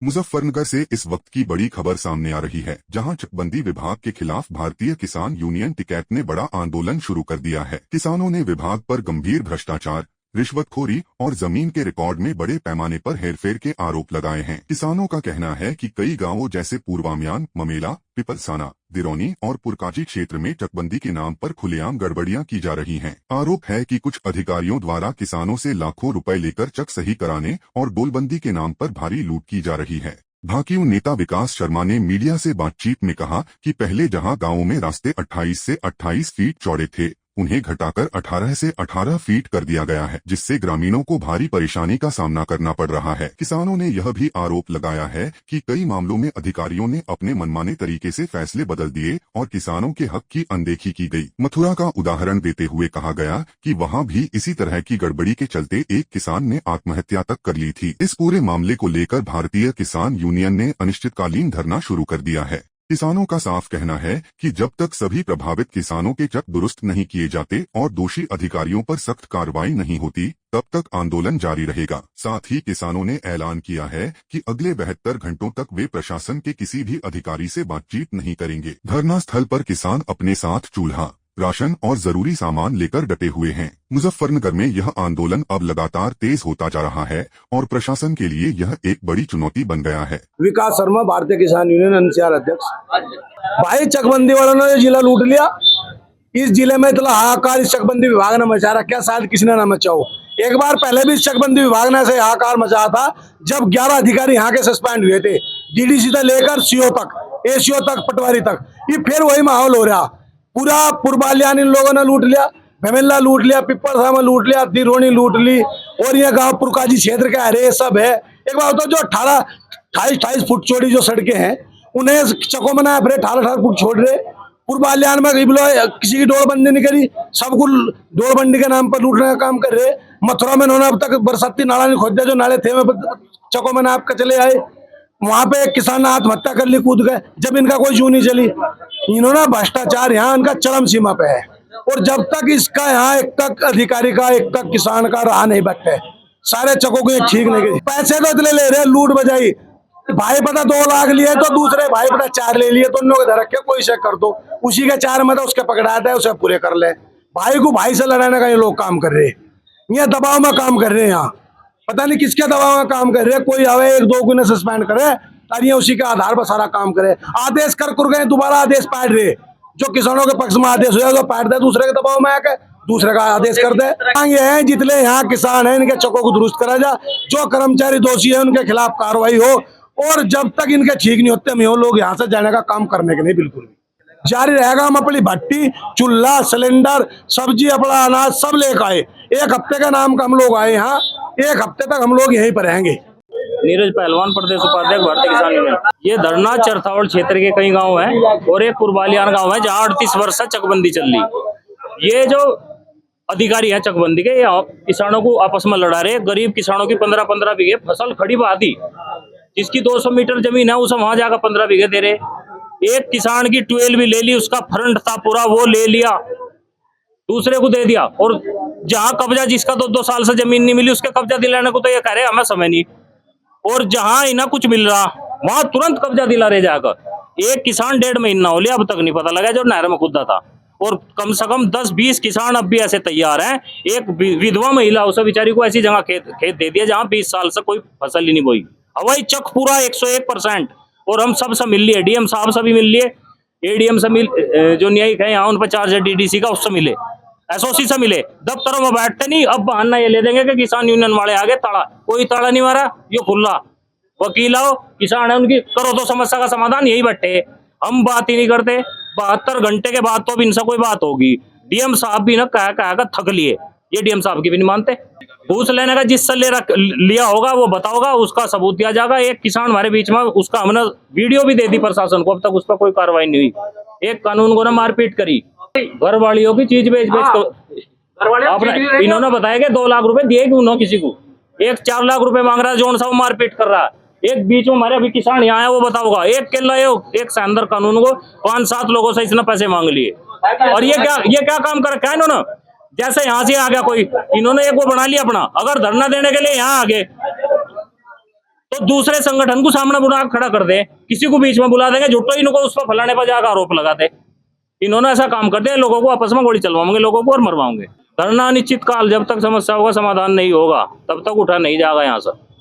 मुजफ्फरनगर से इस वक्त की बड़ी खबर सामने आ रही है, जहां चकबंदी विभाग के खिलाफ भारतीय किसान यूनियन टिकैत ने बड़ा आंदोलन शुरू कर दिया है। किसानों ने विभाग पर गंभीर भ्रष्टाचार, रिश्वतखोरी और जमीन के रिकॉर्ड में बड़े पैमाने पर हेरफेर के आरोप लगाए हैं। किसानों का कहना है कि कई गांवों जैसे पूर्वाम्यान, ममेला, पिपलसाना, दिरौनी और पुरकाजी क्षेत्र में चकबंदी के नाम पर खुलेआम गड़बड़ियां की जा रही हैं। आरोप है कि कुछ अधिकारियों द्वारा किसानों से लाखों रुपए लेकर चक सही कराने और गोलबंदी के नाम पर भारी लूट की जा रही है। भाकियू नेता विकास शर्मा ने मीडिया से बातचीत में कहा कि पहले जहां गांवों में रास्ते 28 से 28 फीट चौड़े थे, उन्हें घटाकर 18 से 18 फीट कर दिया गया है, जिससे ग्रामीणों को भारी परेशानी का सामना करना पड़ रहा है। किसानों ने यह भी आरोप लगाया है कि कई मामलों में अधिकारियों ने अपने मनमाने तरीके से फैसले बदल दिए और किसानों के हक की अनदेखी की गई। मथुरा का उदाहरण देते हुए कहा गया कि वहां भी इसी तरह की गड़बड़ी के चलते एक किसान ने आत्महत्या तक कर ली थी। इस पूरे मामले को लेकर भारतीय किसान यूनियन ने अनिश्चितकालीन धरना शुरू कर दिया है। किसानों का साफ कहना है कि जब तक सभी प्रभावित किसानों के चक दुरुस्त नहीं किए जाते और दोषी अधिकारियों पर सख्त कार्रवाई नहीं होती, तब तक आंदोलन जारी रहेगा। साथ ही किसानों ने ऐलान किया है कि अगले 72 घंटों तक वे प्रशासन के किसी भी अधिकारी से बातचीत नहीं करेंगे। धरना स्थल पर किसान अपने साथ चूल्हा, राशन और जरूरी सामान लेकर डटे हुए हैं। मुजफ्फरनगर में यह आंदोलन अब लगातार तेज होता जा रहा है और प्रशासन के लिए यह एक बड़ी चुनौती बन गया है। विकास शर्मा, भारतीय किसान यूनियन एनसीआर अध्यक्ष। भाई, चकबंदी वालों ने जिला लूट लिया। इस जिले में इतना हाहाकार इस चकबंदी विभाग ने मचा रखा, शायद किसी ने ना मचाओ। एक बार पहले भी इस चकबंदी विभाग ने ऐसे हाहाकार मचाया था जब 11 अधिकारी यहाँ के सस्पेंड हुए थे, डीडीसी से लेकर सीओ तक, एसीओ तक, पटवारी तक। ये फिर वही माहौल हो रहा। पूरा पूर्वाल्यान इन लोगों ने लूट लिया, भमेला लूट लिया, पिपलसामा लूट लिया, दिरोनी लूट ली और ये गांव पुरकाजी क्षेत्र का अरे सब है। एक बार तो जो 28 फुट चौड़ी जो सड़कें हैं उन्हें चको मना फिर 18 फुट छोड़ रहे। पूर्वाल्यान में किसी की डोरबंदी नहीं करी, सबको डोरबंदी के नाम पर लूटने का काम कर रहे। मथुरा में उन्होंने अब तक बरसाती नाला नहीं खोदा, जो नाले थे चको मना आप चले आए। वहां पे एक किसान आत्महत्या कर ली, कूद गए, जब इनका कोई जू नहीं चली। इन्होंने भ्रष्टाचार यहाँ इनका चरम सीमा पे है और जब तक इसका यहाँ एक तक अधिकारी का, एक तक किसान का रहा नहीं बैठे, सारे चकों को ठीक नहीं गई। पैसे तो इतने ले रहे, लूट बजाई। भाई पता 2 लाख लिए तो दूसरे भाई पता 4 ले लिए, तो उन लोग धर के कोई से कर दो, उसी के 4 में तो उसके पकड़ाते हैं, उसे पूरे कर ले। भाई को भाई से लड़ाने का ये लोग काम कर रहे हैं, ये दबाव में काम कर रहे हैं। यहाँ पता नहीं किसके दबाव में काम कर रहे हैं। कोई आवे 1-2 को सस्पेंड करे और ये उसी के आधार पर सारा काम करे। आदेश कर गए, दोबारा आदेश पाट रहे। जो किसानों के पक्ष में आदेश हुआ तो पाट दे, दूसरे के दबाव में आके दूसरे का आदेश कर दे। ये है जितने यहाँ किसान हैं इनके चकों को दुरुस्त करा जा, जो कर्मचारी दोषी है उनके खिलाफ कार्रवाई हो, और जब तक इनके ठीक नहीं होते हम लोग यहाँ से जाने का काम करने के नहीं बिल्कुल जारी रहेगा। हम अपनी भट्टी, चूल्हा, सिलेंडर, सब्जी, अपना अनाज सब लेकर आए। 1 हफ्ते का नाम का हम लोग आए यहाँ, 1 हफ्ते तक हम लोग यहीं पर रहेंगे। नीरज पहलवान, प्रदेश उपाध्यक्ष, भारतीय किसान यूनियन। ये धरना चरथावल क्षेत्र के कई गांव हैं और एक पूर्वाल्यान गांव है जहां 38 वर्ष से चकबंदी चल रही। ये जो अधिकारी है चकबंदी के, किसानों को आपस में लड़ा रहे। गरीब किसानों की 15-15 बीघे फसल खड़ी बहादी, जिसकी 200 मीटर जमीन है उसे वहां जाकर 15 बीघे दे रहे। एक किसान की ट्यूबवेल भी ले ली, उसका फ्रंट था पूरा वो ले लिया, दूसरे को दे दिया। और जहां कब्जा, जिसका 2-2 साल से जमीन नहीं मिली, उसके कब्जा दिलाने को तो ये कह रहे हमें समय नहीं। और जहां इन्हें कुछ मिल रहा वहां तुरंत कब्जा दिला रहे जाकर। एक किसान 1.5 महीना हो लिया अब तक नहीं पता लगा जो नहर में कूदा था। और कम से कम 10-20 किसान अब भी ऐसे तैयार हैं। एक विधवा महिला, उसे बेचारी को ऐसी जगह खेत दे दिया जहां 20 साल से कोई फसल ही नहीं बोई। हवाई चक पूरा 101%। और हम सबसे मिल लिए, डीएम साहब से भी मिल लिए, एडीएम से मिल, जो न्यायिक है यहाँ उन पर चार्ज है डीडीसी का, उससे मिले, एसओसी से मिले। दफ्तरों में बैठते नहीं। अब बहाना ये ले देंगे कि किसान यूनियन वाले आगे ताला, कोई ताला नहीं मारा, ये खुला। वकील आओ, किसान है उनकी, करो तो समस्या का समाधान, यही बैठे। हम बात ही नहीं करते। 72 घंटे के बाद तो अब इनसे कोई बात होगी। डीएम साहब भी ना कहा थक लिए, ये डीएम साहब की भी नहीं मानते। घूस लेने का जिससे लिया होगा वो बताओगा, उसका सबूत दिया जाएगा। एक किसान हमारे बीच में, उसका हमने वीडियो भी दे दी प्रशासन को, अब तक उस पर कोई कार्रवाई नहीं हुई। एक कानून को ना मारपीट करी, घर वालियों की चीज बेच आपने, इन्होंने बताया कि 2 लाख रुपए दिए उन्होंने किसी को, एक 4 लाख रुपए मांग रहा है, जोन सा वो मारपीट कर रहा है। एक बीच में हमारे अभी किसान यहाँ है, वो बताओगा एक केला, एक शानदार कानून को 5-7 लोगों से इसने पैसे मांग लिए। और ये क्या काम कर रखा है इन्होंने। जैसे यहाँ से आ गया कोई, इन्होंने एक वो बना लिया अपना, अगर धरना देने के लिए यहाँ आ गए तो दूसरे संगठन को सामने बुला खड़ा कर दे, किसी को बीच में बुला देंगे, झुट्टो इनको उस पर फलाने पर जाकर आरोप लगाते। इन्होंने ऐसा काम कर दिया, लोगों को आपस में गोली चलवाओगे, लोगों को और मरवाओगे। धरना अनिश्चित काल, जब तक समस्याओं का समाधान नहीं होगा तब तक उठा नहीं जाएगा यहाँ से।